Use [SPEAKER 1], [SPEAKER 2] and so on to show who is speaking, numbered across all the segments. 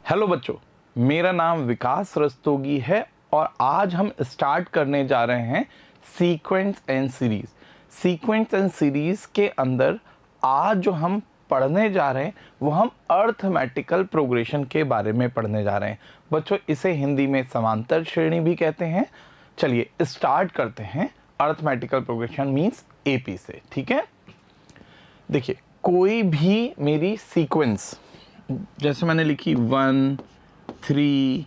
[SPEAKER 1] Hello बच्चों, मेरा नाम विकास रस्तोगी है और आज हम स्टार्ट करने जा रहे हैं sequence and series. Sequence and series के अंदर आज जो हम पढ़ने जा रहे हैं वो हम अर्थमेटिकल प्रोग्रेशन के बारे में पढ़ने जा रहे हैं। बच्चों, इसे हिंदी में समांतर श्रेणी भी कहते हैं। चलिए स्टार्ट करते हैं अर्थमेटिकल प्रोग्रेशन मीन्स एपी से। ठीक है, देखिए कोई भी मेरी सीक्वेंस जैसे मैंने लिखी 1 3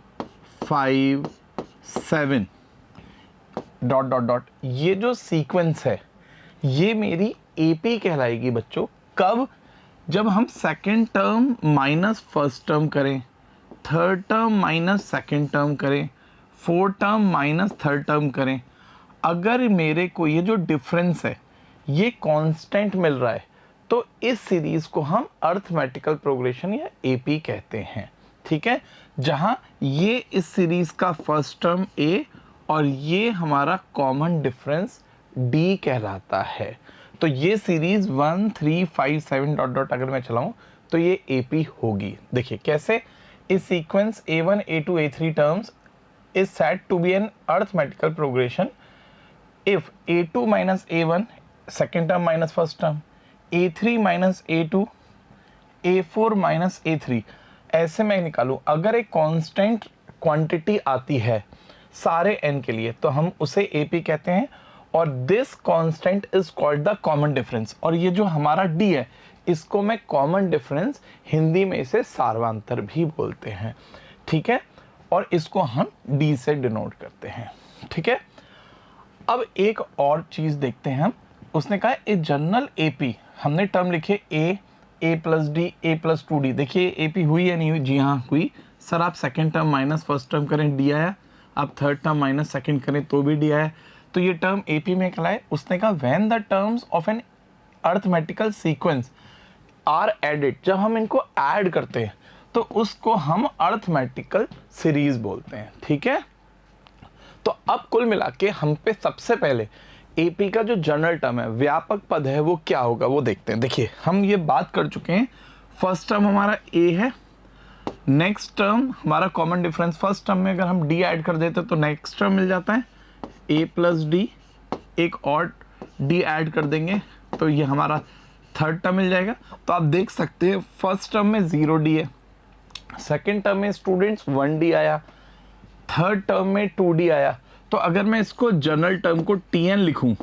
[SPEAKER 1] 5 7 डॉट डॉट डॉट, ये जो सीक्वेंस है ये मेरी एपी कहलाएगी बच्चों। कब? जब हम second term minus first term करें, third term minus second term करें, fourth term minus third term करें। अगर मेरे को ये जो डिफरेंस है ये कांस्टेंट मिल रहा है तो इस सीरीज को हम अर्थमेटिकल प्रोग्रेशन या एपी कहते हैं। ठीक है, जहां ये इस सीरीज का फर्स्ट टर्म ए और ये हमारा कॉमन डिफरेंस डी कहलाता है। तो ये सीरीज 1 3 5 7 डॉट डॉट अगर मैं चलाऊं तो ये एपी होगी। देखिए कैसे, इस sequence a1 a2 a3 terms is said to be an arithmetical progression if a2 minus a1 second term minus first term, a3 minus a2, a4 minus a3, ऐसे मैं निकालूं। अगर एक कांस्टेंट क्वांटिटी आती है सारे n के लिए तो हम उसे AP कहते हैं और this constant is called the common difference. और ये जो हमारा D है इसको मैं कॉमन डिफरेंस, हिंदी में इसे सार्वंतर भी बोलते हैं। ठीक है, और इसको हम D से डिनोट करते हैं। ठीक है, अब एक और चीज देखते हैं हम। उसने कहा ए जनरल एपी, हमने टर्म लिखे ए प्लस डी, ए प्लस 2d। देखिए एपी हुई या नहीं हुई? जी हाँ हुई। सर आप second term minus first term करें डी आया, आप थर्ड टर्म माइनस सेकेंड करें तो भी डी आया। तो ये टर्म एपी में कहलाए। उसने कहा when the terms of an arithmetical sequence are added, जब हम इनको ऐड करते हैं तो उसको हम अर्थमेटिकल सीरीज बोलते हैं। ठीक है, तो अब कुल मिला के हम पे सबसे पहले एपी का जो जनरल टर्म है, व्यापक पद है, वो क्या होगा वो देखते हैं। देखिए हम ये बात कर चुके हैं, फर्स्ट टर्म हमारा ए है, नेक्स्ट टर्म हमारा कॉमन डिफरेंस, फर्स्ट टर्म में अगर हम डी ऐड कर देते तो नेक्स्ट टर्म मिल जाता है ए प्लस डी, एक और डी ऐड कर देंगे तो ये हमारा थर्ड टर्म मिल जाएगा। तो आप देख सकते हैं फर्स्ट टर्म में 0d है, सेकेंड टर्म में स्टूडेंट्स 1d आया, थर्ड टर्म में 2d आया। तो अगर मैं इसको जनरल टर्म को tn लिखूं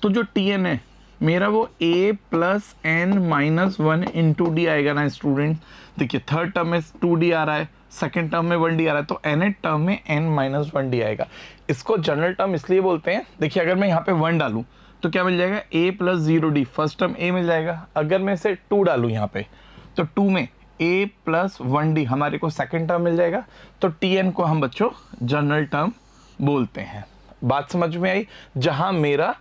[SPEAKER 1] तो जो tn है मेरा वो a plus n minus 1 into D आएगा ना स्टूडेंट। देखिए थर्ड टर्म में 2d आ रहा है, सेकेंड टर्म में 1d आ रहा है, तो nth टर्म में n माइनस 1d आएगा। इसको जनरल टर्म इसलिए बोलते हैं। देखिए अगर मैं यहाँ पे 1 डालूं तो क्या मिल जाएगा? a plus 0d, first term a मिल जाएगा। अगर मैं इसे 2 डालूं यहाँ पे तो 2 में a प्लस 1d हमारे को सेकेंड टर्म मिल जाएगा। तो tn को हम बच्चों जनरल टर्म बोलते हैं। बात समझ में आई? जहां मेरा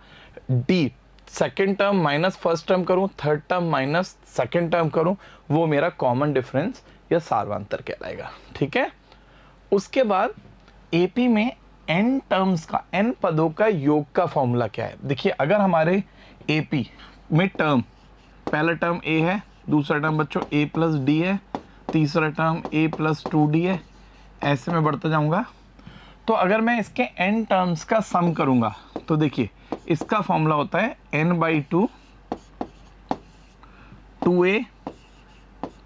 [SPEAKER 1] d second term minus first term करूं, third term minus second term करूं, वो मेरा कॉमन डिफरेंस या सार्वंतर कहलाएगा। ठीक है, उसके बाद एपी में n टर्म्स का, n पदों का योग का फॉर्मूला क्या है? देखिए अगर हमारे एपी में टर्म, पहला टर्म a है, दूसरा टर्म बच्चों a प्लस डी है, तीसरा टर्म a प्लस 2d है, ऐसे में बढ़ता जाऊंगा। तो अगर मैं इसके n टर्म्स का सम करूंगा तो देखिए इसका फॉर्मूला होता है n/2 2a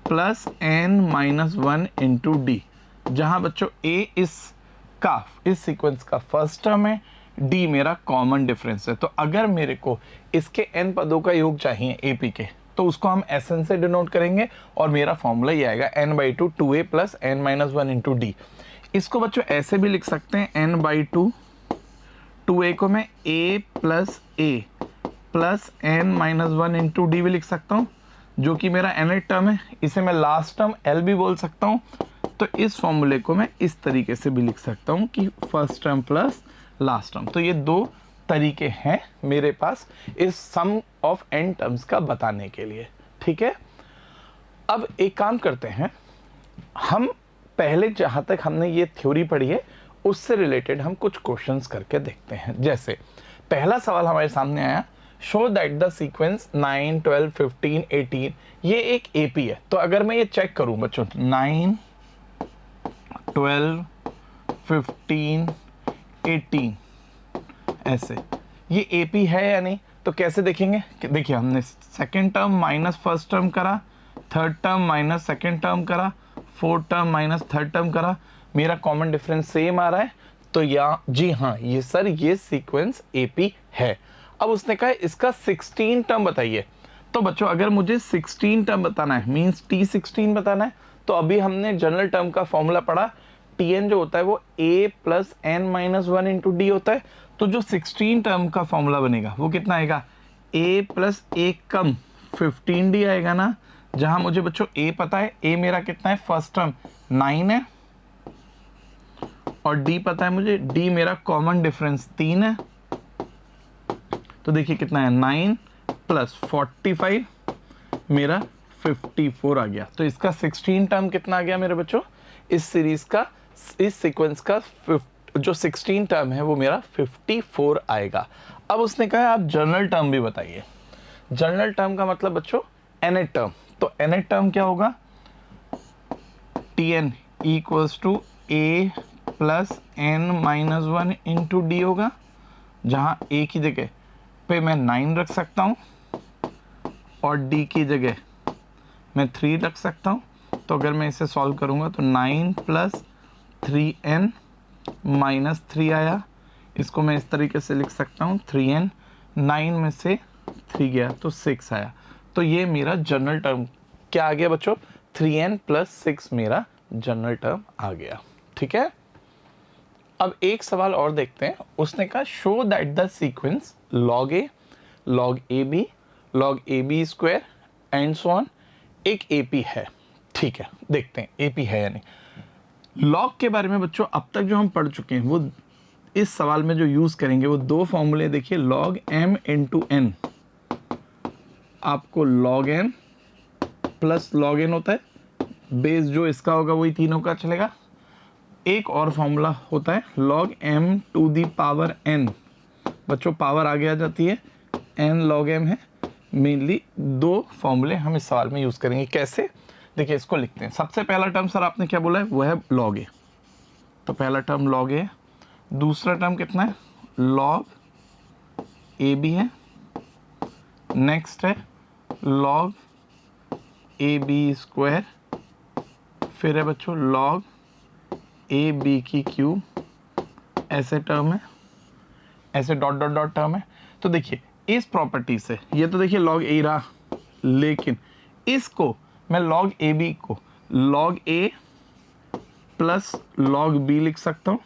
[SPEAKER 1] plus n minus 1 into D, जहां बच्चों a इस सीक्वेंस का फर्स्ट टर्म है, d मेरा कॉमन डिफरेंस है। तो अगर मेरे को इसके n पदों का योग चाहिए एपी के तो उसको हम Sn से डिनोट करेंगे और मेरा फॉर्मूला ये आएगा n/2 2a plus n minus 1 into D. इसको बच्चों ऐसे भी लिख सकते हैं n/2 2a को मैं a plus n minus 1 into D भी लिख सकता हूँ, जो कि मेरा nth टर्म है। इसे मैं लास्ट टर्म l भी बोल सकता हूँ। तो इस फॉर्मूले को मैं इस तरीके से भी लिख सकता हूँ कि first term plus last term. तो ये दो तरीके हैं मेरे पास इस सम ऑफ n टर्म्स का बताने के लिए। ठीक है, अब एक काम करते हैं, हम पहले जहां तक हमने ये थ्योरी पढ़ी है उससे रिलेटेड हम कुछ क्वेश्चंस करके देखते हैं। जैसे पहला सवाल हमारे सामने आया, शो दैट द सीक्वेंस 9 12 15 18 ये एक एपी है। तो अगर मैं ये चेक करूं बच्चों 9 12, 15, 18 ऐसे। ये AP है या नहीं, तो कैसे देखेंगे कि देखिए हमने second term minus first term करा, third term minus second term करा, fourth term minus third term करा, मेरा कॉमन डिफरेंस सेम आ रहा है, तो या जी हाँ ये सर ये सीक्वेंस AP है। अब उसने कहा इसका 16 टर्म बताइए। तो बच्चों अगर मुझे 16 टर्म बताना है, मीन्स T16 बताना है, तो अभी हमने जनरल टर्म का फॉर्मूला पढ़ा, Tn जो होता है वो A plus n minus 1 into D होता है। तो जो 16 टर्म का फॉर्मूला बनेगा वो कितना आएगा, A प्लस एक कम 15D आएगा ना, जहां मुझे बच्चों A पता है, A मेरा कितना है, फर्स्ट टर्म 9 है, और D पता है मुझे, D मेरा कॉमन डिफरेंस 3 है। तो देखिए कितना है, 9 प्लस 45 मेरा 54 आ गया। तो इसका 16 टर्म कितना आ गया मेरे बच्चों, इस सीरीज का, इस सीक्वेंस का जो 16 टर्म है वो मेरा 54 आएगा। अब उसने कहा आप जनरल टर्म भी बताइए। जनरल टर्म का मतलब बच्चों nth टर्म, तो nth टर्म क्या होगा, Tn equals to A plus n minus 1 into d होगा, जहां A की जगह पे मैं 9 रख सकता हूं और D की जगह मैं 3 रख सकता हूं। तो अगर मैं इसे सॉल्व करूंगा तो 9 प्लस 3n माइनस 3 आया, इसको मैं इस तरीके से लिख सकता हूं 3n, 9 में से 3 गया तो 6 आया। तो ये मेरा जनरल टर्म क्या आ गया बच्चों, 3n प्लस 6 मेरा जनरल टर्म आ गया। ठीक है, अब एक सवाल और देखते हैं। उसने कहा show that the sequence log a, log ab, log ab square and so on एक AP है। ठीक है, देखते हैं AP है या नहीं। लॉग के बारे में बच्चों अब तक जो हम पढ़ चुके हैं वो इस सवाल में जो यूज करेंगे वो दो फॉर्मूले देखिए, log m इंटू n, आपको log m plus log n होता है, बेस जो इसका होगा वही तीनों का चलेगा। एक और फॉर्मूला होता है log m to the power n, बच्चों पावर आगे आ जाती है, n log m है। मेनली दो फॉर्मूले हम इस सवाल में यूज करेंगे। कैसे, देखिए इसको लिखते हैं। सबसे पहला टर्म सर आपने क्या बोला है, वो है log a, तो पहला टर्म log a, दूसरा टर्म कितना है, log ab है, नेक्स्ट है log ab स्क्वायर, फिर है बच्चों log ab की क्यूब, ऐसे टर्म है, ऐसे डॉट डॉट डॉट टर्म है। तो देखिए इस प्रॉपर्टी से ये तो देखिए log a रहा, लेकिन इसको मैं log ab को log a plus log b लिख सकता हूँ,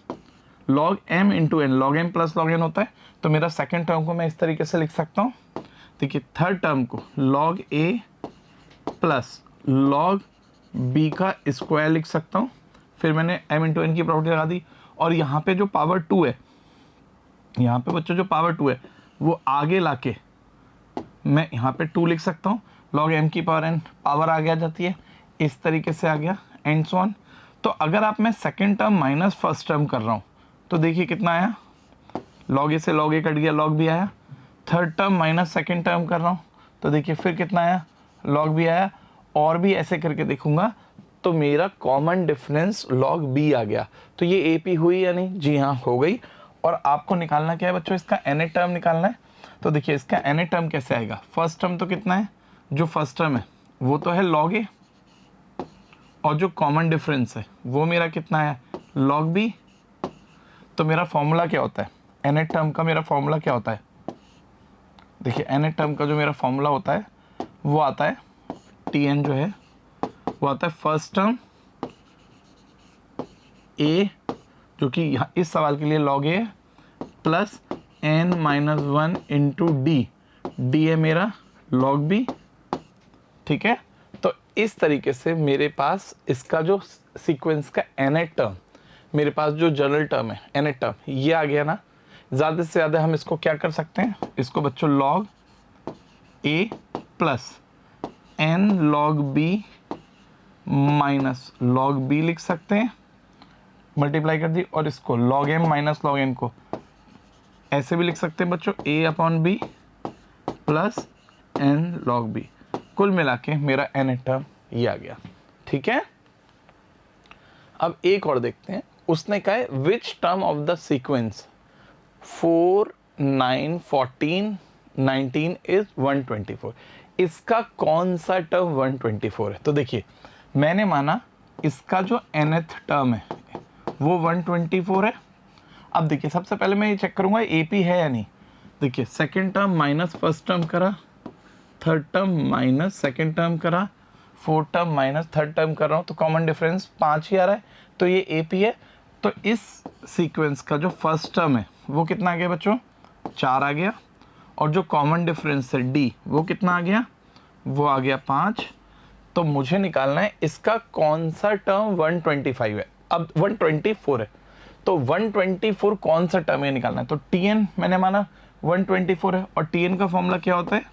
[SPEAKER 1] log m into n, log m plus log n होता है। तो मेरा सेकेंड टर्म को मैं इस तरीके से लिख सकता हूँ। देखिए थर्ड टर्म को log a plus log b का स्क्वायर लिख सकता हूँ, फिर मैंने m इंटू n की प्रॉपर्टी लगा दी, और यहाँ पे जो पावर 2 है, यहाँ पे बच्चों जो पावर 2 है वो आगे लाके मैं यहाँ पे 2 लिख सकता हूँ, log m की पावर n पावर आगे आ जाती है, इस तरीके से आ गया एंड सो ऑन। तो अगर आप मैं second term minus first term कर रहा हूँ तो देखिए कितना आया, log a से log a कट गया, log b आया। Third term minus second term कर रहा हूँ तो देखिए फिर कितना आया, log b आया, और भी ऐसे करके देखूंगा तो मेरा कॉमन डिफरेंस log b आ गया। तो ये AP हुई या नहीं, जी हाँ हो गई। और आपको निकालना क्या है बच्चों, इसका nth टर्म निकालना है। तो देखिए इसका nth टर्म कैसे आएगा, फर्स्ट टर्म तो कितना है, जो फर्स्ट टर्म है वो तो है log a, और जो कॉमन डिफरेंस है वो मेरा कितना है, log b। तो मेरा फॉर्मूला क्या होता है, nth टर्म का मेरा फॉर्मूला क्या होता है, देखिए nth टर्म का जो मेरा फॉर्मूला होता है वो आता है, Tn जो है वो आता है फर्स्ट टर्म a, जो कि यहाँ इस सवाल के लिए log a है, plus n minus 1 into d, D है मेरा log b। ठीक है, तो इस तरीके से मेरे पास इसका जो सीक्वेंस का nth टर्म, मेरे पास जो जनरल टर्म है nth टर्म ये आ गया ना। ज़्यादा से ज़्यादा हम इसको क्या कर सकते हैं, इसको बच्चों log a plus n log b minus log b लिख सकते हैं, मल्टीप्लाई कर दी, और इसको log m minus log n को ऐसे भी लिख सकते हैं बच्चों, a upon b plus n log b। कुल मिला के मेरा nth टर्म ये आ गया। ठीक है, अब एक और देखते हैं, उसने कहा है which term of the sequence 4 9 14 19 is 124, इसका कौन सा टर्म 124 है। तो देखिए मैंने माना इसका जो nth टर्म है वो 124 है। अब देखिए सबसे पहले मैं ये चेक करूंगा AP है या नहीं। देखिए second term minus first term करा, third term minus second term करा, fourth term minus third term कर रहा हूँ, तो कॉमन डिफरेंस 5 ही आ रहा है, तो ये AP है। तो इस सीक्वेंस का जो फर्स्ट टर्म है वो कितना आ गया बच्चों, 4 आ गया, और जो कॉमन डिफरेंस है D वो कितना आ गया, वो आ गया 5। तो मुझे निकालना है इसका कौन सा टर्म 125 है। अब 124 है तो 124 कौन सा टर्म है निकालना है। तो Tn मैंने माना 124 है, और Tn का फॉर्मूला क्या होता है,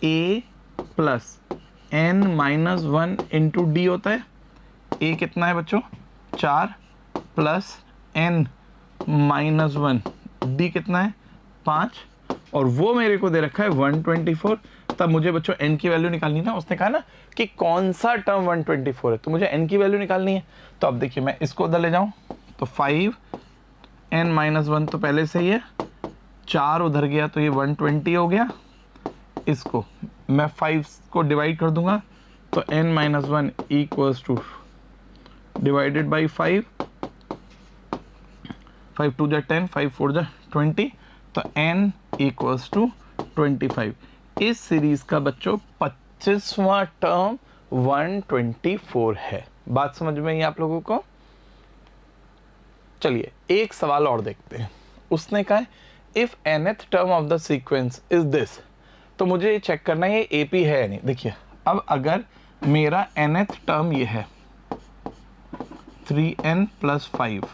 [SPEAKER 1] A plus n minus 1 into D होता है। A कितना है बच्चों, 4 प्लस n माइनस 1, डी कितना है 5, और वो मेरे को दे रखा है 124। तब मुझे बच्चों n की वैल्यू निकालनी ना, उसने कहा ना कि कौन सा टर्म 124 है, तो मुझे n की वैल्यू निकालनी है। तो अब देखिए मैं इसको उधर ले जाऊं तो 5 n माइनस 1 तो पहले से ही है, 4 उधर गया तो ये 120 हो गया। इसको मैं 5 को डिवाइड कर दूंगा तो n minus 1 equals two divided by 5, 5 2 जा 10, 5 4 जा 20, तो n इक्वल्स टू 25। इस सीरीज का बच्चों 25वां टर्म 124 है। बात समझ में आई आप लोगों को। चलिए एक सवाल और देखते हैं। उसने कहा if nth term of the sequence is this, तो मुझे चेक करना है ये AP है या नहीं। देखिए अब अगर मेरा nth टर्म ये है 3n प्लस 5,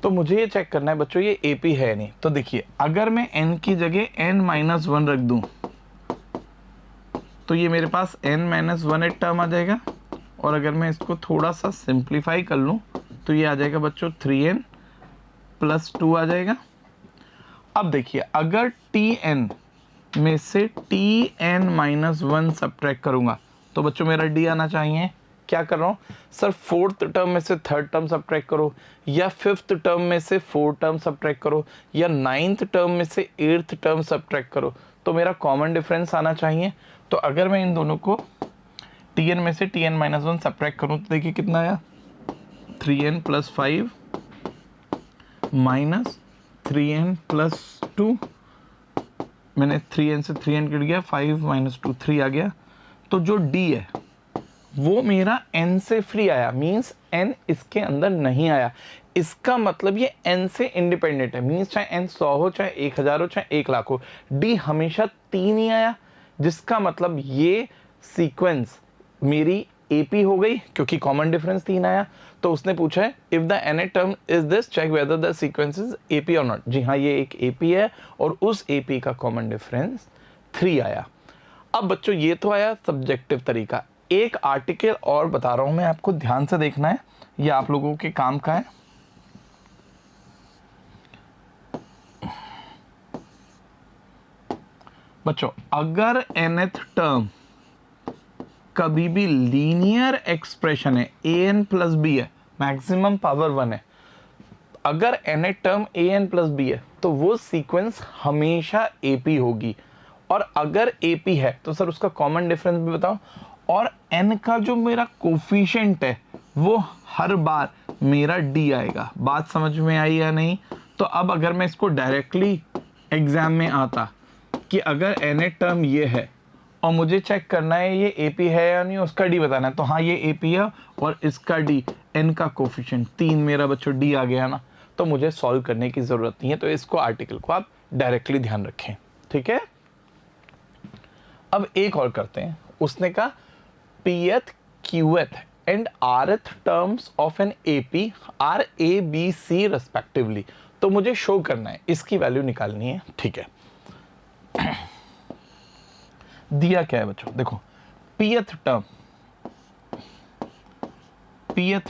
[SPEAKER 1] तो मुझे ये चेक करना है बच्चों ये AP है नहीं। तो देखिए अगर मैं n की जगह n माइनस 1 रख दूं तो ये मेरे पास n माइनस 1 एक टर्म आ जाएगा, और अगर मैं इसको थोड़ा सा सिंप्लीफाई कर लूं तो ये आ जाएगा बच्चों 3n प्लस 2 आ जाएगा। अब देखिए अगर Tn में से Tn माइनस 1 सब्ट्रैक्ट करूंगा तो बच्चों मेरा D आना चाहिए। क्या कर रहा हूँ सर, फोर्थ टर्म में से थर्ड टर्म सब्ट्रैक्ट करो, या फिफ्थ टर्म में से फोर्थ टर्म सब्ट्रैक्ट करो, या नाइन्थ टर्म में से एट्थ टर्म सब्ट्रैक्ट करो, तो मेरा कॉमन डिफरेंस आना चाहिए। तो अगर मैं इन दोनों को Tn में से Tn माइनस 1 सब्ट्रैक्ट करूँ तो देखिए कितना आया, 3n plus 5 minus 3n plus 2, मैंने 3n से 3n कट गया, 5 माइनस 2 3 आ गया। तो जो D है वो मेरा n से फ्री आया, मीन्स n इसके अंदर नहीं आया। इसका मतलब ये n से इंडिपेंडेंट है, मीन्स चाहे n 100 हो, चाहे 1000 हो, चाहे 1 लाख हो, D हमेशा 3 ही आया, जिसका मतलब ये सीक्वेंस मेरी AP हो गई क्योंकि कॉमन डिफरेंस 3 आया। तो उसने पूछा है if the nth term is this check whether the sequence is AP और नॉट। जी हाँ, ये एक AP है और उस AP का कॉमन डिफरेंस 3 आया। अब बच्चों ये तो आया सब्जेक्टिव तरीका। एक आर्टिकल और बता रहा हूं मैं आपको, ध्यान से देखना है, ये आप लोगों के काम का है। बच्चों अगर nth टर्म कभी भी लीनियर एक्सप्रेशन है, an प्लस बी है, मैक्सिमम पावर 1 है, अगर nth term an plus b है तो वो सीक्वेंस हमेशा AP होगी। और अगर AP है तो सर उसका कॉमन डिफरेंस भी बताओ, और n का जो मेरा कोफिशिएंट है वो हर बार मेरा D आएगा। बात समझ में आई या नहीं। तो अब अगर मैं इसको डायरेक्टली एग्जाम में आता कि अगर nth टर्म ये है और मुझे चेक करना है ये AP है या नहीं, उसका D बताना है, तो हाँ ये AP है और इसका D, n का कोफिशिएंट 3 मेरा बच्चों D आ गया ना, तो मुझे सॉल्व करने की ज़रूरत नहीं है। तो इसको आर्टिकल को आप डायरेक्टली ध्यान रखें, ठीक है। अब एक और करते हैं। उसने कहा Pth, Qth and Rth terms of an AP are A, B, C respectively। तो मुझे शो करना है, इसकी वैल्यू निकालनी है, ठीक है। दिया क्या है बच्चों, देखो Pth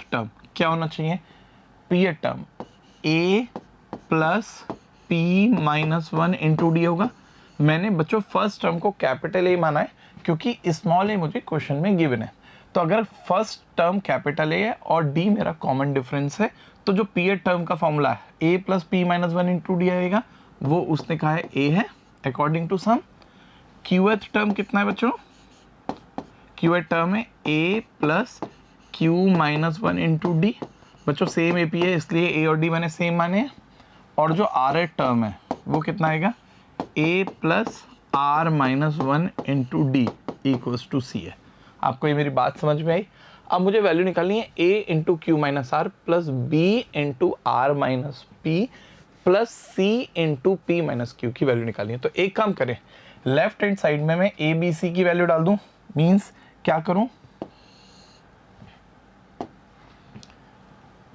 [SPEAKER 1] टर्म क्या होना चाहिए, Pth term A plus P minus 1 into d होगा। मैंने बच्चों फर्स्ट टर्म को कैपिटल A माना है क्योंकि स्मॉल a मुझे क्वेश्चन में गिवन है। तो अगर फर्स्ट टर्म कैपिटल ए है और डी मेरा कॉमन डिफरेंस है, तो जो पी टर्म का फॉर्मूला है ए plus P minus one into D आएगा, वो उसने कहा है ए है according to sum. Qth term कितना है बच्चों? क्यूएथ टर्म है ए plus Q minus one into D. बच्चों सेम एपी है इसलिए ए और डी मैंने सेम माने हैं। और जो आर एथ टर्म है वो कितना आएगा? A plus are minus one into D equals to C है। आपको ये मेरी बात समझ में आई? अब मुझे वैल्यू निकालनी है A into Q minus are plus B into are minus P plus C into P minus Q की वैल्यू निकालनी है। तो एक काम करें, लेफ्ट हैंड साइड में मैं ए बी सी की वैल्यू डाल दूं। मीन्स क्या करूं,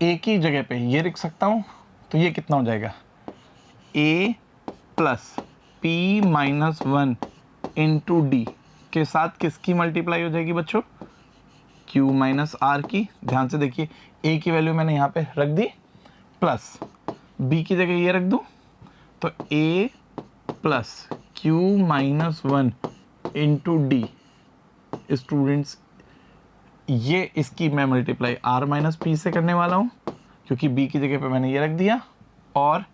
[SPEAKER 1] ए की जगह पे ये लिख सकता हूं, तो ये कितना हो जाएगा? A plus P minus one into D के साथ किसकी मल्टीप्लाई हो जाएगी बच्चों? क्यू माइनस आर की। ध्यान से देखिए, ए की वैल्यू मैंने यहाँ पे रख दी, प्लस बी की जगह ये रख दूं, तो A plus Q minus one into D. Students, ये इसकी मैं मल्टीप्लाई आर माइनस पी से करने वाला हूँ, क्योंकि बी की जगह पे मैंने ये रख दिया, और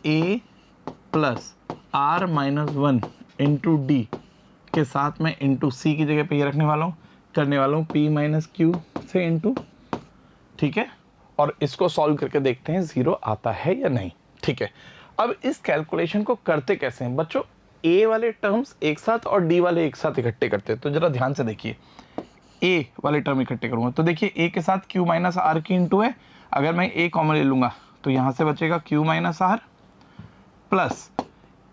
[SPEAKER 1] A plus are minus one into D के साथ मैं इंटू सी की जगह पे ये रखने वाला हूँ, करने वाला हूँ पी माइनस क्यू से इंटू। ठीक है, और इसको सॉल्व करके देखते हैं ज़ीरो आता है या नहीं। ठीक है, अब इस कैलकुलेशन को करते कैसे हैं बच्चों? ए वाले टर्म्स एक साथ और डी वाले एक साथ इकट्ठे करते हैं। तो जरा ध्यान से देखिए, ए वाले टर्म इकट्ठे करूँगा तो देखिए ए के साथ क्यू माइनस आर की इंटू है। अगर मैं ए कॉमन ले लूँगा तो यहाँ से बचेगा क्यू माइनस आर, प्लस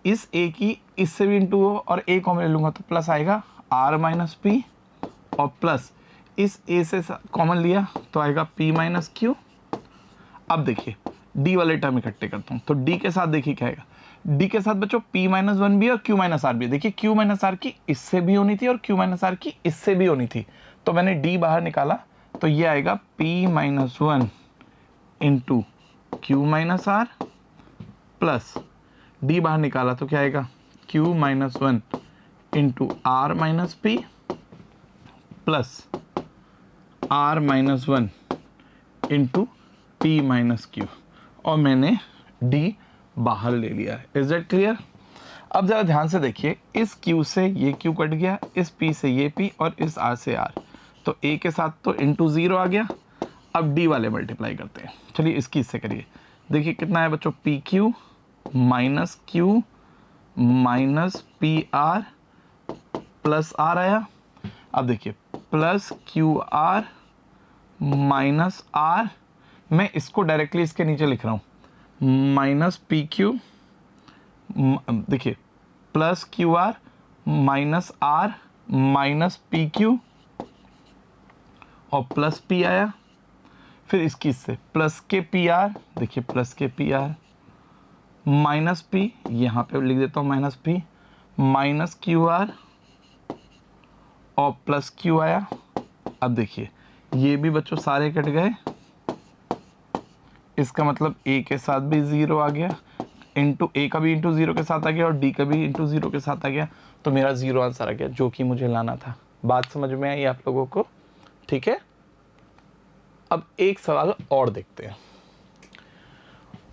[SPEAKER 1] इस ए की इससे भी इंटू हो और ए कॉमन ले लूँगा तो प्लस आएगा आर माइनस पी, और प्लस इस ए से कॉमन लिया तो आएगा पी माइनस क्यू। अब देखिए डी वाले टर्म इकट्ठे करता हूँ, तो डी के साथ देखिए क्या आएगा? डी के साथ बच्चों पी माइनस वन भी और क्यू माइनस आर भी। देखिए क्यू माइनस आर की इससे भी होनी थी और क्यू माइनस आर की इससे भी होनी थी, तो मैंने डी बाहर निकाला, तो ये आएगा p minus one into Q minus are, plus d बाहर निकाला तो क्या आएगा? Q minus one into are minus P plus are minus one into P minus q, और मैंने डी बाहर ले लिया है। Is that clear? अब ज़रा ध्यान से देखिए, इस Q से ये Q कट गया, इस P से ये P और इस R से R, तो A के साथ तो इंटू ज़ीरो आ गया। अब D वाले मल्टीप्लाई करते हैं। चलिए इसकी इससे करिए, देखिए कितना है बच्चों? PQ minus Q minus PR plus R आया। अब देखिए प्लस QR माइनस R, मैं इसको डायरेक्टली इसके नीचे लिख रहा हूँ, माइनस पी क्यू, देखिए plus q r minus r minus p q और प्लस पी आया। फिर इसकी इससे प्लस के पी आर, देखिए प्लस के पी आर माइनस पी, यहाँ पे लिख देता हूँ minus p, minus q r और प्लस क्यू आया। अब देखिए ये भी बच्चों सारे कट गए, इसका मतलब ए के साथ भी ज़ीरो आ गया, इंटू ए का भी इंटू ज़ीरो के साथ आ गया और डी का भी इंटू ज़ीरो के साथ आ गया, तो मेरा ज़ीरो आंसर आ गया जो कि मुझे लाना था। बात समझ में आई आप लोगों को? ठीक है, अब एक सवाल और देखते हैं।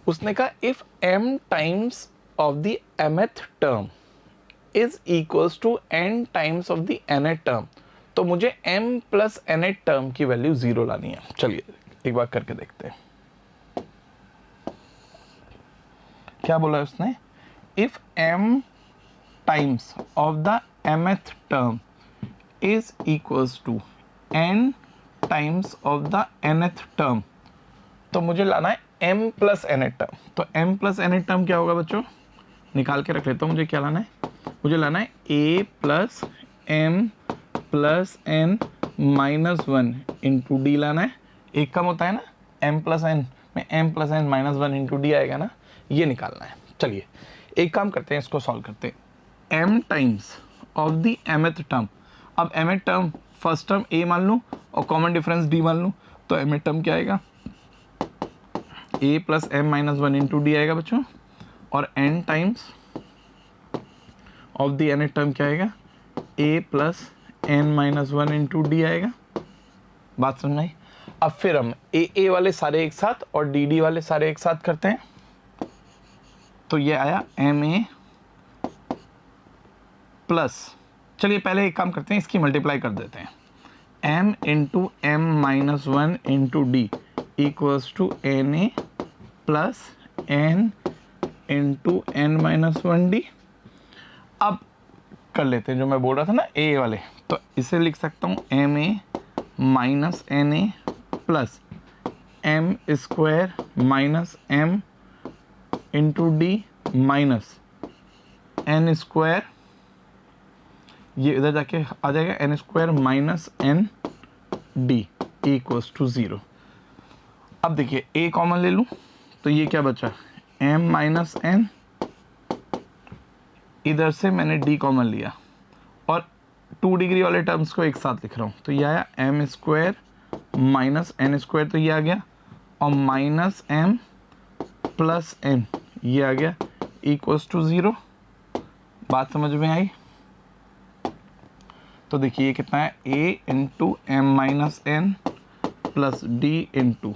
[SPEAKER 1] उसने कहा if m times of the mth term is equals to n times of the nth term, तो मुझे m प्लस nth टर्म की वैल्यू ज़ीरो लानी है। चलिए एक बार करके देखते हैं। क्या बोला उसने? If m times of the mth term is equals to n times of the nth term, तो मुझे लाना है m प्लस nth टर्म। तो m प्लस nth टर्म क्या होगा बच्चों? निकाल के रख लेता हूँ। मुझे क्या लाना है? मुझे लाना है a plus m plus n minus one into D लाना है। एक कम होता है ना, m प्लस n में m plus n minus one into D आएगा ना, ये निकालना है। चलिए एक काम करते हैं, इसको सॉल्व करते हैं। m times of the mth term, अब mth term first term a मान लूँ और कॉमन डिफरेंस d मान लूँ, तो mth टर्म क्या आएगा? a plus m minus one into D आएगा बच्चों, और n times of the nth term क्या आएगा? a plus n minus one into D आएगा। बात समझ में आई? अब फिर हम ए वाले सारे एक साथ और डी वाले सारे एक साथ करते हैं। तो ये आया एम ए प्लस, चलिए पहले एक काम करते हैं, इसकी मल्टीप्लाई कर देते हैं। m into m minus one into D equals to n a plus n into n minus one d. अब कर लेते हैं जो मैं बोल रहा था ना ए वाले, तो इसे लिख सकता हूँ m a minus n a plus m square minus m into d minus n square, ये इधर जाके आ जाएगा n square minus n d equals to 0। अब देखिए ए कॉमन ले लूँ तो ये क्या बचा, एम माइनस एन, इधर से मैंने डी कॉमन लिया और 2 डिग्री वाले टर्म्स को एक साथ लिख रहा हूँ, तो ये आया m square minus n square, तो ये आ गया, और माइनस एम प्लस एन ये आ गया इक्वल्स टू 0। बात समझ में आई? तो देखिए ये कितना है, a into m minus n plus d into,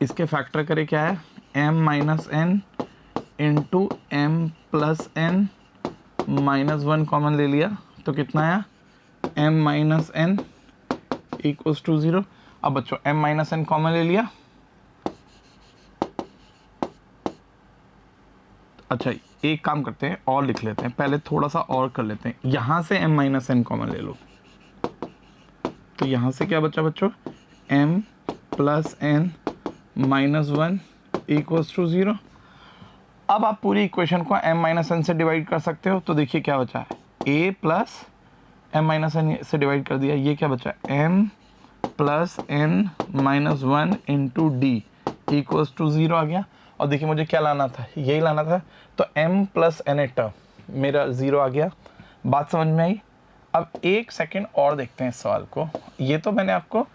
[SPEAKER 1] इसके फैक्टर करे क्या है, m minus n into m plus n minus one common ले लिया, तो कितना आया, m minus n equals to 0। अब बच्चों m माइनस एन कॉमन ले लिया, अच्छा एक काम करते हैं और लिख लेते हैं, पहले थोड़ा सा और कर लेते हैं, यहाँ से m माइनस एन कॉमन ले लो, तो यहाँ से क्या बचा बच्चों, m plus n minus one equals to 0। अब आप पूरी इक्वेशन को m माइनस एन से डिवाइड कर सकते हो, तो देखिए क्या बचा है, a plus m minus n से डिवाइड कर दिया, ये क्या बचा, m plus n minus one into D equals to 0 आ गया। और देखिए मुझे क्या लाना था, यही लाना था, तो m प्लस एन टर्म मेरा 0 आ गया। बात समझ में आई? अब एक सेकंड और देखते हैं इस सवाल को, ये तो मैंने आपको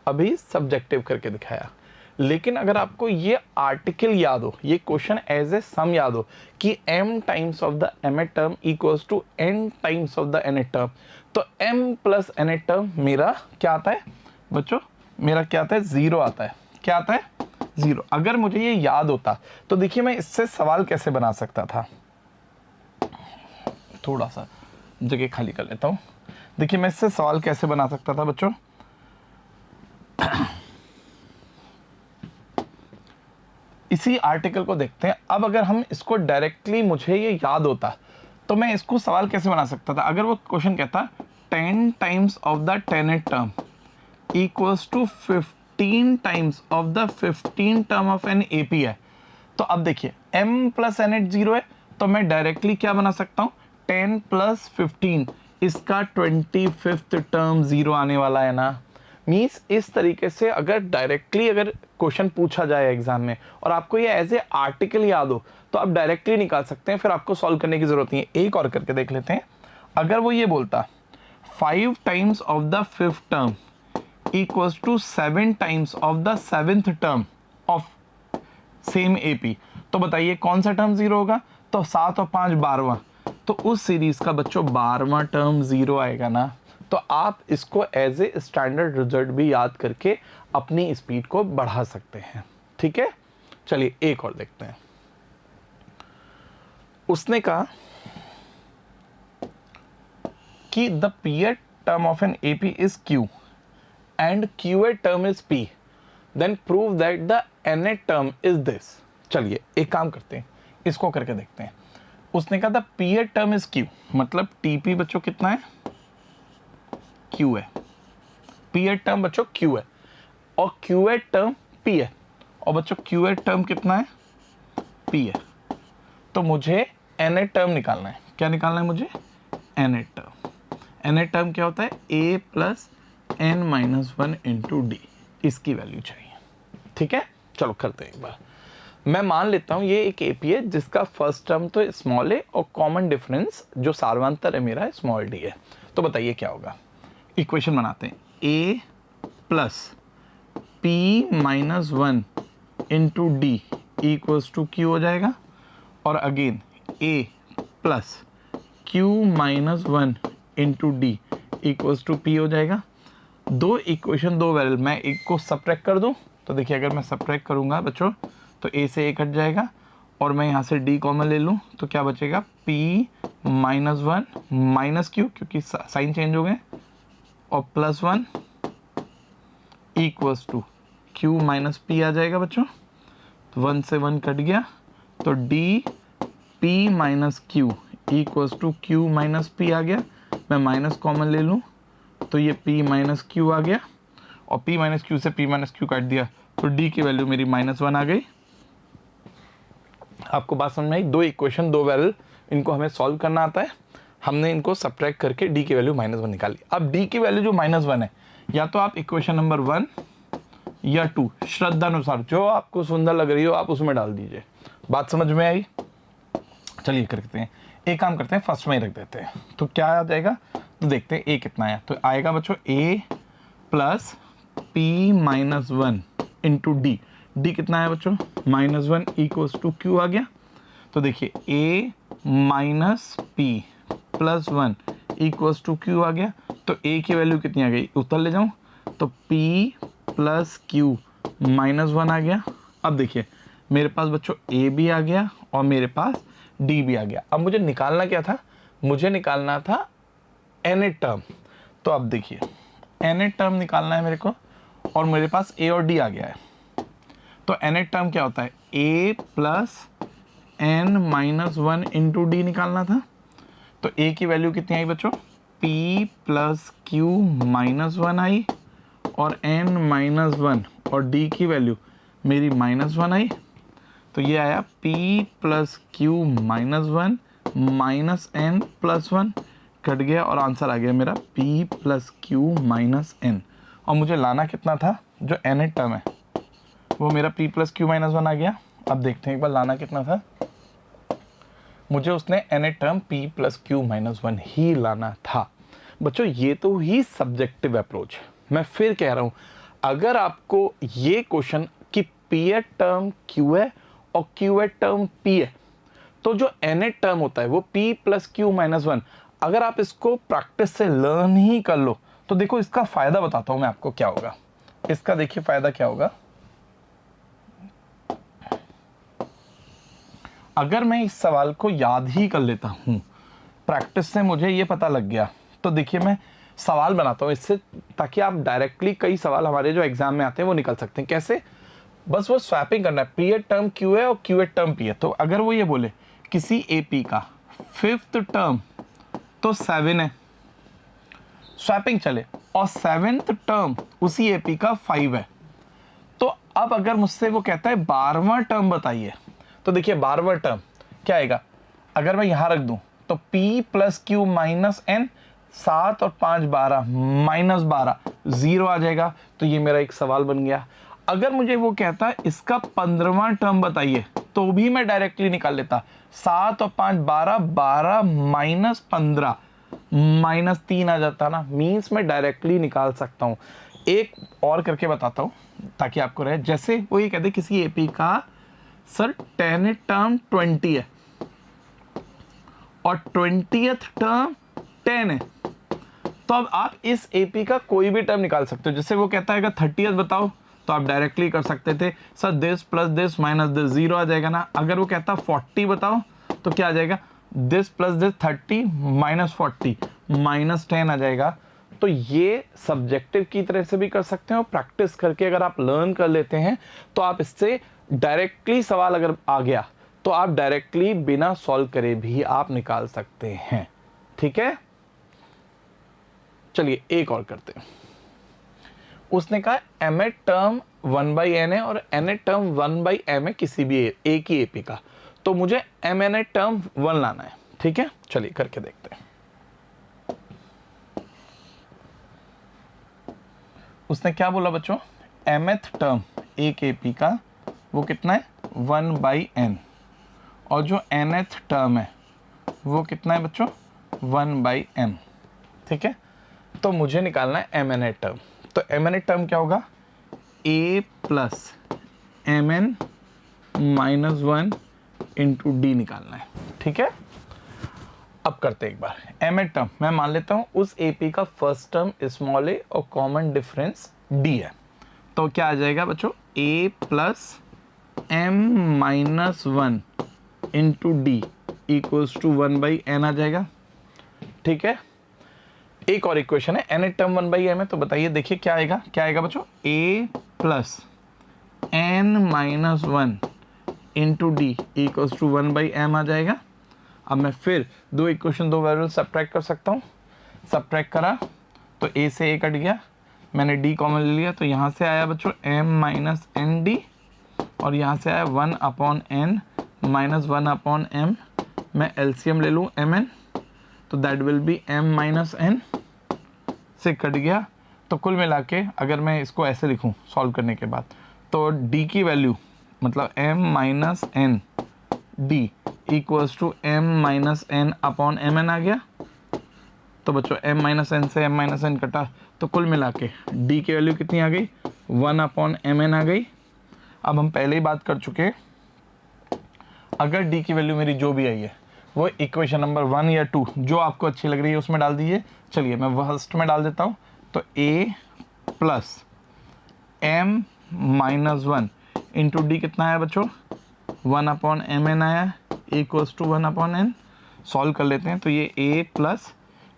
[SPEAKER 1] अभी सब्जेक्टिव करके दिखाया, लेकिन अगर आपको ये आर्टिकल याद हो, ये क्वेश्चन एज ए सम याद हो कि m times of the m term equals to n times of the n term, तो m प्लस n टर्म मेरा क्या आता है बच्चों, मेरा क्या आता है, 0 आता है। क्या आता है, 0। अगर मुझे ये याद होता तो देखिए मैं इससे सवाल कैसे बना सकता था, थोड़ा सा जगह खाली कर लेता हूँ। देखिए मैं इससे सवाल कैसे बना सकता था बच्चों, इसी आर्टिकल को देखते हैं। अब अगर हम इसको डायरेक्टली, मुझे ये याद होता तो मैं इसको सवाल कैसे बना सकता था, अगर वो क्वेश्चन कहता 10 times of the 10th term equals to 15 times of the 15 term of an AP है, तो अब देखिए m प्लस एन एट 0 है, तो मैं डायरेक्टली क्या बना सकता हूँ, 10 प्लस 15, इसका 25th टर्म 0 आने वाला है ना। मीन्स इस तरीके से अगर डायरेक्टली अगर क्वेश्चन पूछा जाए एग्जाम में और आपको ये एज ए आर्टिकल याद हो तो आप डायरेक्टली निकाल सकते हैं, फिर आपको सॉल्व करने की जरूरत नहीं है। एक और करके देख लेते हैं, अगर वो ये बोलता 5 times of the 5th term equals to 7 times of the 7th term of same AP, तो बताइए कौन सा टर्म 0 होगा, तो 7 और 5 12वां, तो उस सीरीज का बच्चों 12वां टर्म 0 आएगा ना। तो आप इसको एज ए स्टैंडर्ड रिजल्ट भी याद करके अपनी स्पीड को बढ़ा सकते हैं। ठीक है, चलिए एक और देखते हैं। उसने कहा कि the pth term of an AP is Q and qth term is P, then prove that the nth term is this. चलिए एक काम करते हैं, इसको करके देखते हैं। उसने कहा the pth term is Q, मतलब टीपी बच्चों कितना है, क्यू है, पीएट टर्म बच्चों क्यू है और क्यूएट टर्म पी है, और बच्चों क्यूएट टर्म कितना है, पी है। तो मुझे एनएट टर्म निकालना है। क्या निकालना है मुझे, एनएट टर्म। एनएट टर्म क्या होता है, ए plus n minus one into d, इसकी वैल्यू चाहिए। ठीक है, चलो करते हैं एक बार। मैं मान लेता हूं ये एक एपी है जिसका फर्स्ट टर्म तो स्मॉल है और कॉमन डिफरेंस जो सार्वंतर है मेरा स्मॉल डी है। तो बताइए क्या होगा, इक्वेशन बनाते हैं, a plus P minus one into D equals to q हो जाएगा, और again a plus Q minus one into D equals to p हो जाएगा। दो इक्वेशन दो वेरिएबल, मैं एक को सब्ट्रैक्ट कर दूं तो देखिए अगर मैं सब्ट्रैक्ट करूंगा बच्चों तो a से a कट जाएगा और मैं यहाँ से d कॉमन ले लूँ तो क्या बचेगा p minus one minus q क्योंकि साइन चेंज हो गए और plus one equals to q minus p आ जाएगा बच्चों। तो वन से वन कट गया तो d p minus q equals to q minus p आ गया। मैं माइनस कॉमन ले लूँ तो ये p माइनस क्यू आ गया और p माइनस क्यू से p माइनस क्यू काट दिया तो d की वैल्यू मेरी माइनस वन आ गई। आपको बात समझ में आई? दो इक्वेशन दो वेरिएबल, इनको हमें सॉल्व करना आता है। हमने इनको सब्ट्रैक्ट करके d की वैल्यू माइनस वन निकाली। अब d की वैल्यू जो माइनस वन है, या तो आप इक्वेशन नंबर 1 या 2 श्रद्धानुसार जो आपको सुंदर लग रही हो आप उसमें डाल दीजिए। बात समझ में आई? चलिए करते हैं, एक काम करते हैं, फर्स्ट में ही रख देते हैं। तो क्या आ जाएगा तो देखते हैं a कितना आया। तो आएगा बच्चों a plus p minus one into d. D कितना है बच्चों minus one equals to q आ गया। तो देखिए a minus P plus one equals to q आ गया। तो a की वैल्यू कितनी आ गई, उत्तर ले जाऊं तो p plus Q minus one आ गया। अब देखिए मेरे पास बच्चों a भी आ गया और मेरे पास d भी आ गया। अब मुझे निकालना क्या था, मुझे निकालना था nth टर्म। तो अब देखिए nth टर्म निकालना है मेरे को और मेरे पास a और d आ गया है। तो nth टर्म क्या होता है, a plus n minus one into D निकालना था। तो a की वैल्यू कितनी आई बच्चों, p plus Q minus one आई और n माइनस वन और d की वैल्यू मेरी माइनस वन आई। तो ये आया p plus Q minus one minus n plus one, cut गया और आंसर आ गया मेरा p plus Q minus n। और मुझे लाना कितना था, जो nth टर्म है वो मेरा p plus Q minus one आ गया। अब देखते हैं एक बार लाना कितना था, मुझे उसने nth term p plus Q minus one ही लाना था। बच्चों ये तो ही सब्जेक्टिव अप्रोच है। मैं फिर कह रहा हूँ, अगर आपको ये क्वेश्चन कि pth टर्म q है और qth टर्म p है, तो जो nth टर्म होता है वो p plus Q minus one, अगर आप इसको प्रैक्टिस से लर्न ही कर लो तो देखो इसका फायदा बताता हूँ मैं आपको क्या होगा। इसका देखिए फायदा क्या होगा, अगर मैं इस सवाल को याद ही कर लेता हूँ, प्रैक्टिस से मुझे ये पता लग गया, तो देखिए मैं सवाल बनाता हूँ इससे, ताकि आप डायरेक्टली कई सवाल हमारे जो एग्जाम में आते हैं वो निकल सकते हैं। कैसे, बस वो स्वैपिंग करना है, पी टर्म क्यू है और क्यू टर्म पी है। तो अगर वो ये बोले किसी एपी का फिफ्थ टर्म तो 7 है, स्वैपिंग चले, और सेवेंथ टर्म उसी एपी का 5 है। तो अब अगर मुझसे वो कहता है 12वां टर्म बताइए, तो देखिए 12वां टर्म क्या आएगा, अगर मैं यहां रख दूं तो p plus Q minus n, 7 और 5 12 माइनस 12 0 आ जाएगा। तो ये मेरा एक सवाल बन गया। अगर मुझे वो कहता है इसका 15वां टर्म बताइए, तो भी मैं डायरेक्टली निकाल लेता, 7 और 5 12 12 माइनस 15 माइनस 3 आ जाता ना, मीन्स मैं डायरेक्टली निकाल सकता हूँ। एक और करके बताता हूँ ताकि आपको रहे, जैसे वो ये कहते किसी एपी का सर 10th टर्म 20 है और 20th टर्म 10 है, तो अब आप इस एपी का कोई भी टर्म निकाल सकते हो। जैसे वो कहता है 30th बताओ, तो आप डायरेक्टली कर सकते थे, sir this plus this minus this 0 आ जाएगा ना। अगर वो कहता 40 बताओ तो क्या आ जाएगा, this plus this 30 minus 40 minus 10 आ जाएगा। तो ये सब्जेक्टिव की तरह से भी कर सकते हैं और प्रैक्टिस करके अगर आप लर्न कर लेते हैं तो आप इससे डायरेक्टली सवाल अगर आ गया तो आप डायरेक्टली बिना सॉल्व करे भी आप निकाल सकते हैं। ठीक है, चलिए एक और करते हैं। उसने कहा mth टर्म 1/n है और nth टर्म 1/m है किसी भी एक ही एपी का, तो मुझे mnth टर्म 1 लाना है। ठीक है, चलिए करके देखते हैं। उसने क्या बोला बच्चों, mth टर्म एक एपी का वो कितना है 1/n, और जो nth टर्म है वो कितना है बच्चों 1/m। ठीक है, तो मुझे निकालना है mnth टर्म। तो mnth टर्म क्या होगा, a plus mn minus 1 into D निकालना है। ठीक है, अब करते हैं एक बार एम एट टर्म, मैं मान लेता हूँ उस एपी का फर्स्ट टर्म स्मॉल ए और कॉमन डिफरेंस डी है। तो क्या आ जाएगा बच्चों, a plus m minus one into D equals to 1/n आ जाएगा। ठीक है, एक और इक्वेशन है एन एट टर्म 1/m है, तो बताइए देखिए क्या आएगा, क्या आएगा बच्चों, a plus n minus one into D equals to 1/m आ जाएगा। अब मैं फिर दो इक्वेशन, दो वेरिएबल सब्ट्रैक्ट कर सकता हूँ। सब्ट्रैक्ट करा तो a से a कट गया, मैंने d कॉमन ले लिया, तो यहाँ से आया बच्चों m माइनस एन डी और यहाँ से आया 1/n माइनस 1/m। मैं एलसीएम ले लूँ mn, तो that will be m minus n से कट गया। तो कुल मिला के अगर मैं इसको ऐसे लिखूँ सॉल्व करने के बाद, तो d की वैल्यू मतलब m minus n d equals to m minus n upon m n आ गया। तो बच्चों m माइनस एन से m माइनस एन कटा, तो कुल मिला के d की वैल्यू कितनी आ गई, 1/mn आ गई। अब हम पहले ही बात कर चुके हैं, अगर d की वैल्यू मेरी जो भी आई है वो इक्वेशन नंबर 1 या 2 जो आपको अच्छी लग रही है उसमें डाल दीजिए। चलिए मैं फर्स्ट में डाल देता हूँ, तो a plus m minus one into D कितना आया बच्चों, 1/mn आया इक्वल्स टू 1/n। सॉल्व कर लेते हैं, तो ये a प्लस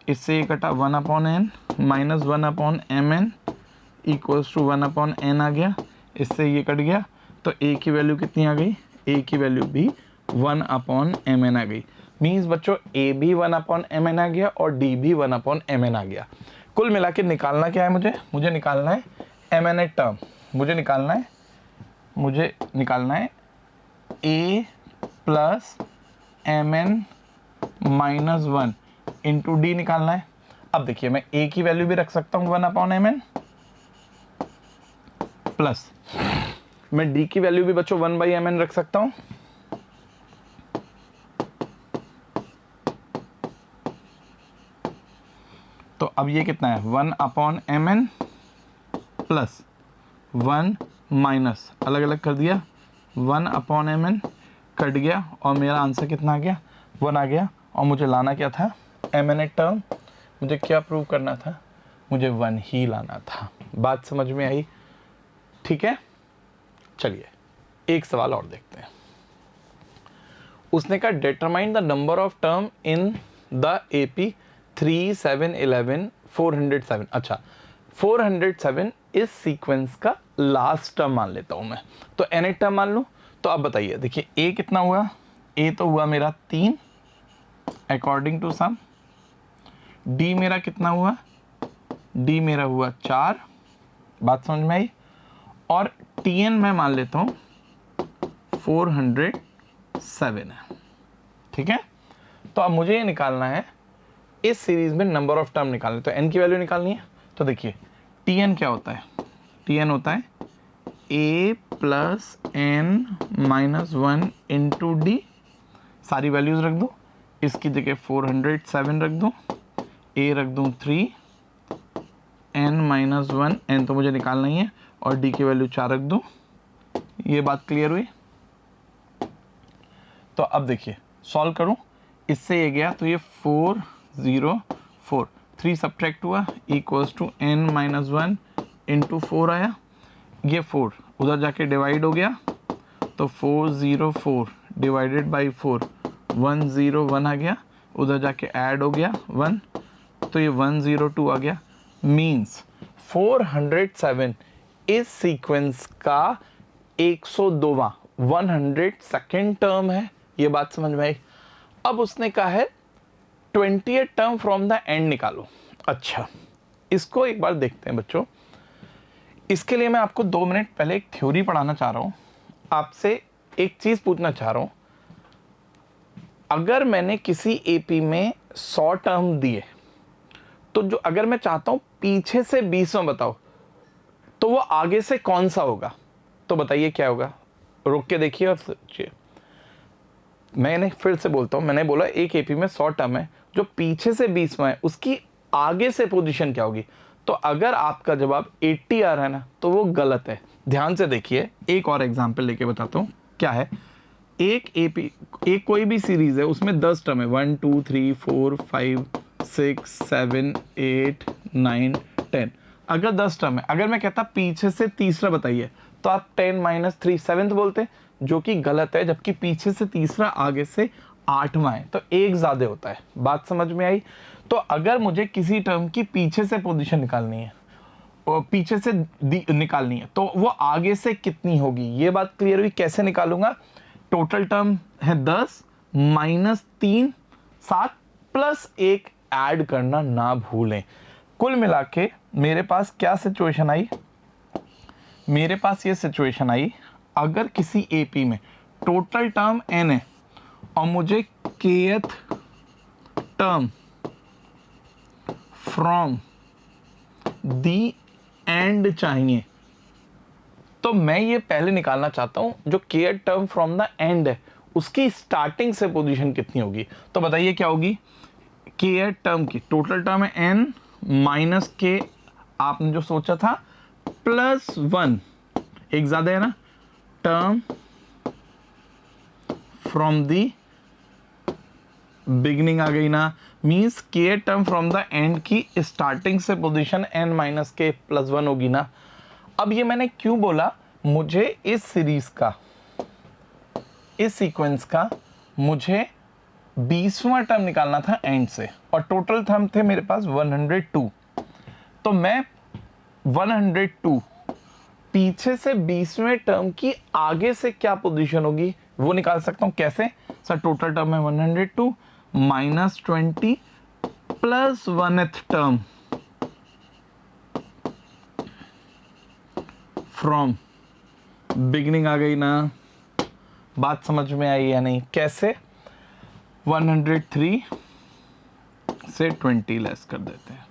[SPEAKER 1] इससे ये कटा 1/n minus 1/mn equals to 1/n आ गया, इससे ये कट गया। तो a की वैल्यू कितनी आ गई, a की वैल्यू भी 1/mn आ गई। मीन्स बच्चों a भी 1/mn आ गया और d भी 1/mn आ गया। कुल मिला के निकालना क्या है मुझे निकालना है mn टर्म, मुझे निकालना है a plus mn minus one into D निकालना है। अब देखिए मैं a की वैल्यू भी रख सकता हूँ 1/mn प्लस मैं d की वैल्यू भी बच्चों 1/mn रख सकता हूँ। तो अब ये कितना है 1/mn प्लस 1 माइनस अलग अलग कर दिया 1/mn कट गया और मेरा आंसर कितना आ गया, 1 आ गया। और मुझे लाना क्या था, mn टर्म, मुझे क्या प्रूव करना था, मुझे 1 ही लाना था। बात समझ में आई? ठीक है, चलिए एक सवाल और देखते हैं। उसने कहा determine the number of term in the AP 3, 7, 11, 407। अच्छा 407 इस सीक्वेंस का लास्ट टर्म मान लेता हूं मैं, तो एन टर्म मान लूं। तो अब बताइए देखिए a कितना हुआ, a तो हुआ मेरा 3 अकॉर्डिंग टू सम, d मेरा कितना हुआ, d मेरा हुआ 4। बात समझ में आई? और tn मैं मान लेता हूं 407 है। ठीक है, तो अब मुझे ये निकालना है इस सीरीज में नंबर ऑफ टर्म निकालने, तो n की वैल्यू निकालनी है। तो देखिए tn क्या होता है, tn होता है a plus n minus one into d, सारी वैल्यूज रख दूँ, इसकी जगह 407 रख दूँ, a रख दूँ 3, n माइनस वन, n तो मुझे निकालना ही है, और d की वैल्यू 4 रख दूँ। ये बात क्लियर हुई? तो अब देखिए सॉल्व करूँ, इससे ये गया तो ये 404, 3 सब्ट्रैक्ट हुआ equals to n minus one into 4 आया, ये 4 उधर जाके डिवाइड हो गया, तो 404 डिवाइडेड बाई 4 101 आ गया, उधर जाके ऐड हो गया 1, तो ये 102 आ गया। मीन्स 407 इस सीक्वेंस का 102वां 102nd टर्म है। ये बात समझ में आई? अब उसने कहा है 20th term from the end निकालो। अच्छा इसको एक बार देखते हैं बच्चों। इसके लिए मैं आपको 2 मिनट पहले एक थ्योरी पढ़ाना चाह रहा हूं, आपसे एक चीज पूछना चाह रहा हूं। अगर मैंने किसी एपी में 100 टर्म दिए, तो जो अगर मैं चाहता हूं पीछे से 20वां बताओ, तो वो आगे से कौन सा होगा? तो बताइए क्या होगा, रोक के देखिए और सोचिए। मैंने फिर से बोलता हूं, मैंने बोला एक एपी में 100 टर्म है, जो पीछे से 20वां है उसकी आगे से पोजीशन क्या होगी? तो अगर आपका जवाब 80 आ रहा है ना, तो वो गलत है। ध्यान से देखिए, एक और एग्जांपल लेके बताता हूं क्या है। एक कोई भी सीरीज है उसमें 10 टर्म है, 1 2 3 4 5 6 7 8 9 10। अगर 10 टर्म है, अगर मैं कहता पीछे से तीसरा बताइए, तो आप 10 माइनस 3 सेवेंथ बोलते, जो कि गलत है, जबकि पीछे से तीसरा आगे से 8वां है, तो एक ज़्यादा होता है। बात समझ में आई? तो अगर मुझे किसी टर्म की पीछे से पोजीशन निकालनी है और पीछे से निकालनी है, तो वो आगे से कितनी होगी, ये बात क्लियर हुई। कैसे निकालूंगा? टोटल टर्म है 10 माइनस 3 7 प्लस 1 ऐड करना ना भूलें। कुल मिला के मेरे पास क्या सिचुएशन आई? मेरे पास ये सिचुएशन आई, अगर किसी एपी में टोटल टर्म n है और मुझे kth term from the and चाहिए, तो मैं ये पहले निकालना चाहता हूं जो kth term from the end है उसकी स्टार्टिंग से पोजीशन कितनी होगी। तो बताइए क्या होगी? kth टर्म की टोटल टर्म है n माइनस के, आपने जो सोचा था, प्लस 1, एक ज्यादा है ना, टर्म फ्रॉम दी बिगिनिंग आ गई ना, मीन्स के टर्म फ्रॉम द एंड की स्टार्टिंग से पोजीशन n माइनस के प्लस 1 होगी ना। अब ये मैंने क्यों बोला? मुझे इस सीरीज का, इस सीक्वेंस का मुझे 20वां टर्म निकालना था एंड से, और टोटल टर्म थे मेरे पास 102। तो मैं 102 पीछे से 20वें टर्म की आगे से क्या पोजीशन होगी वो निकाल सकता हूं। कैसे? सर टोटल टर्म है 102 minus 20 plus 1th term from beginning आ गई ना। बात समझ में आई या नहीं? कैसे? 103 से 20 लेस कर देते हैं,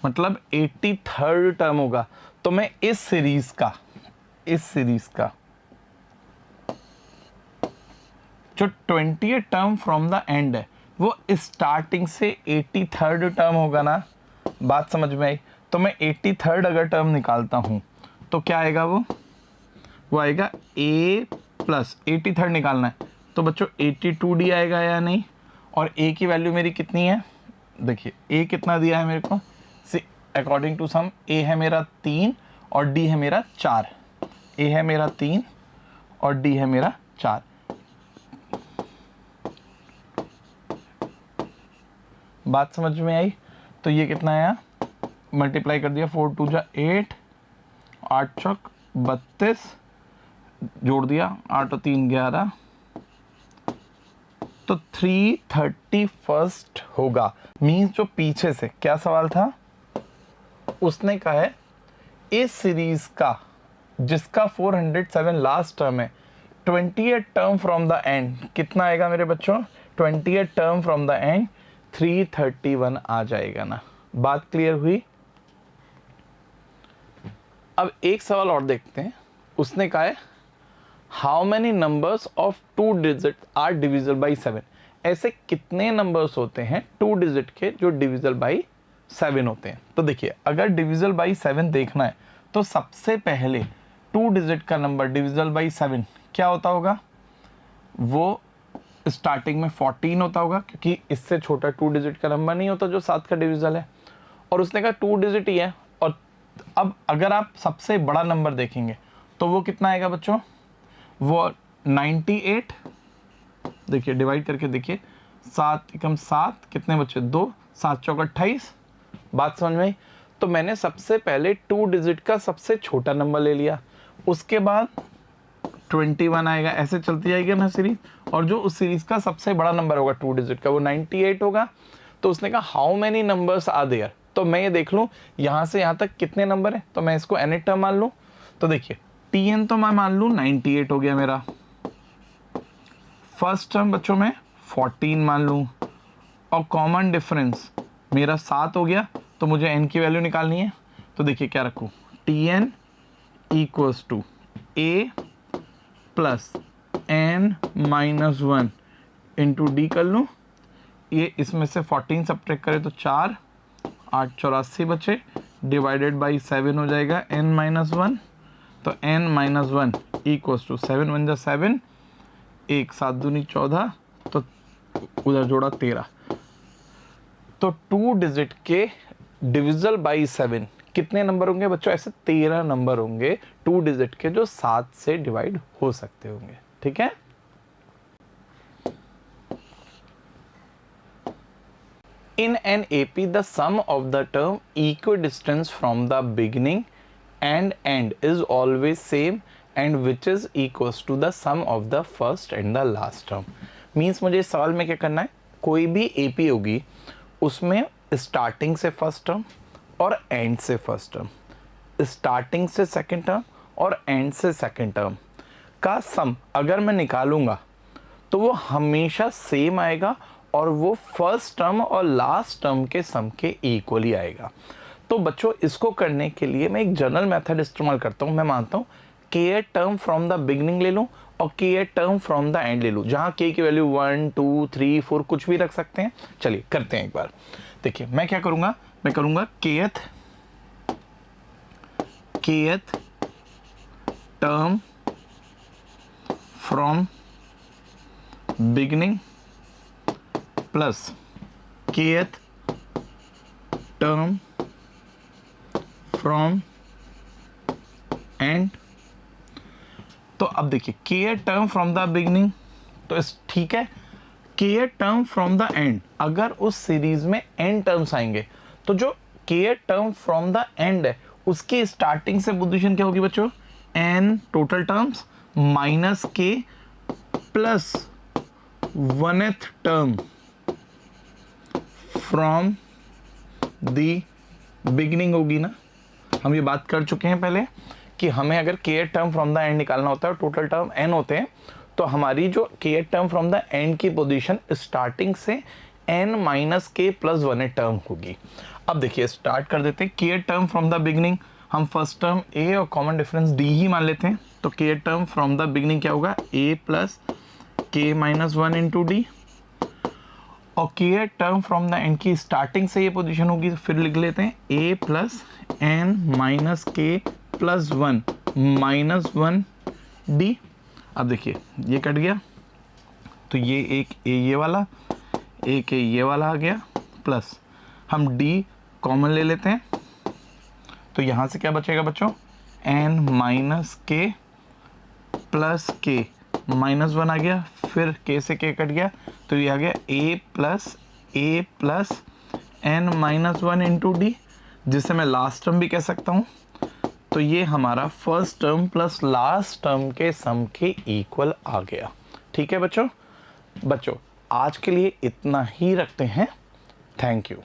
[SPEAKER 1] मतलब 83rd टर्म होगा। तो मैं इस सीरीज का जो 20th term from the end है वो स्टार्टिंग से 83rd टर्म होगा ना। बात समझ में आई? तो मैं 83rd अगर टर्म निकालता हूं तो क्या आएगा? वो आएगा a प्लस 83rd निकालना है तो बच्चों 82d आएगा या नहीं। और a की वैल्यू मेरी कितनी है? देखिए a कितना दिया है मेरे को, अकॉर्डिंग टू सम a है मेरा 3 और d है मेरा 4। a है मेरा 3 और d है मेरा 4। बात समझ में आई? तो ये कितना आया? मल्टीप्लाई कर दिया, 4 2 जा 8, 8 चौक 32, जोड़ दिया 8 और 3 11, तो 331st होगा। मीन्स जो पीछे से, क्या सवाल था? उसने कहा है इस सीरीज का जिसका 407 लास्ट टर्म है, 20th term from the end कितना आएगा मेरे बच्चों? 20th term from the end 331 आ जाएगा ना। बात क्लियर हुई? अब एक सवाल और देखते हैं। उसने कहा है how many numbers of 2 digit are divisible by 7। ऐसे कितने नंबर्स होते हैं 2 डिजिट के जो डिविजिबल बाई 7 होते हैं। तो देखिए अगर डिविजिबल बाई 7 देखना है तो सबसे पहले 2 डिजिट का नंबर डिविजिबल बाई 7 क्या होता होगा? वो स्टार्टिंग में 14 होता होगा, क्योंकि इससे छोटा 2 डिजिट का नंबर नहीं होता जो 7 का डिविजिबल है। और उसने कहा 2 डिजिट ही है। और अब अगर आप सबसे बड़ा नंबर देखेंगे तो वो कितना आएगा बच्चों? वो 98। देखिए डिवाइड करके देखिए, 7 एकम 7, कितने बच्चे? 2, 7 चौक 28। बात समझ में आई? तो मैंने सबसे पहले 2 डिजिट का सबसे छोटा नंबर ले लिया, उसके बाद 21 आएगा, ऐसे चलती जाएगी ना सीरीज। और जो उस सीरीज का सबसे बड़ा नंबर होगा 2 डिजिट का वो 98 होगा। तो उसने कहा how many numbers are there. तो मैं ये देख लूँ यहाँ से यहाँ तक कितने नंबर है, तो मैं इसको nth टर्म मान लूँ। तो देखिए tn तो मैं मान लूँ 98 हो गया मेरा। फर्स्ट टर्म बच्चों में 14 मान लूँ, और कॉमन डिफरेंस मेरा 7 हो गया। तो मुझे n की वैल्यू निकालनी है। तो देखिए क्या रखूँ, tn equals to a plus n minus 1 into d कर लूँ। ये इसमें से 14 सब्ट्रैक्ट करें तो 4, 8 84 बचे, डिवाइडेड बाई 7 हो जाएगा n माइनस 1। तो n minus 1 equals to 7 one जा 7, 1 7 दूनी 14, तो उधर जोड़ा 13। तो 2 डिजिट के डिविजल बाई 7 कितने नंबर होंगे बच्चों? ऐसे 13 नंबर होंगे 2 डिजिट के जो 7 से डिवाइड हो सकते होंगे। ठीक है, in an AP the sum of the term equidistance from the beginning and end is always same and which is equals to the sum of the first and the last term। Means मुझे इस सवाल में क्या करना है, कोई भी AP होगी उसमें स्टार्टिंग से फर्स्ट टर्म और एंड से फर्स्ट टर्म, स्टार्टिंग से सेकंड टर्म और एंड से सेकंड टर्म का सम अगर मैं निकालूंगा तो वो हमेशा सेम आएगा और वो फर्स्ट टर्म और लास्ट टर्म के सम के इक्वली आएगा। तो बच्चों इसको करने के लिए मैं एक जनरल मेथड इस्तेमाल करता हूँ। मैं मानता हूँ के टर्म फ्रॉम द बिगिनिंग ले लूँ और के टर्म फ्रॉम द एंड ले लूँ, जहाँ के की वैल्यू 1 2 3 4 कुछ भी रख सकते हैं। चलिए करते हैं एक बार। देखिए मैं क्या करूँगा, मैं करूँगा kth term from beginning plus kth term from and. तो अब देखिए kth term from the beginning तो इस ठीक है, kth term from the end अगर उस सीरीज में n टर्म्स आएंगे तो जो kth term from the end है उसकी स्टार्टिंग से पोजीशन क्या होगी बच्चों? n total terms minus k plus 1th term from the beginning होगी ना। हम ये बात कर चुके हैं पहले कि हमें अगर के टर्म फ्रॉम द एंड निकालना होता है और टोटल टर्म n होते हैं तो हमारी जो के टर्म फ्रॉम द एंड की पोजीशन स्टार्टिंग से n माइनस के प्लस 1th टर्म होगी। अब देखिए स्टार्ट कर देते हैं। के टर्म फ्रॉम द बिगिनिंग हम फर्स्ट टर्म a और कॉमन डिफरेंस d ही मान लेते हैं, तो के टर्म फ्रॉम द बिगिनिंग क्या होगा? a प्लस के माइनस 1 इंटू डी, और के टर्म फ्रॉम द एंड की स्टार्टिंग से ये पोजीशन होगी, तो फिर लिख लेते हैं a प्लस एन माइनस के प्लस 1 माइनस 1 डी। अब देखिए ये कट गया तो ये एक a ये वाला, एक a ये वाला आ गया, प्लस हम d कॉमन ले लेते हैं तो यहाँ से क्या बचेगा बच्चों? n माइनस के प्लस के माइनस 1 आ गया, फिर k से k कट गया तो ये आ गया a plus n minus 1 into d, जिसे मैं लास्ट टर्म भी कह सकता हूँ। तो ये हमारा first term plus last term के सम के इक्वल आ गया। ठीक है बच्चों, आज के लिए इतना ही रखते हैं। Thank you.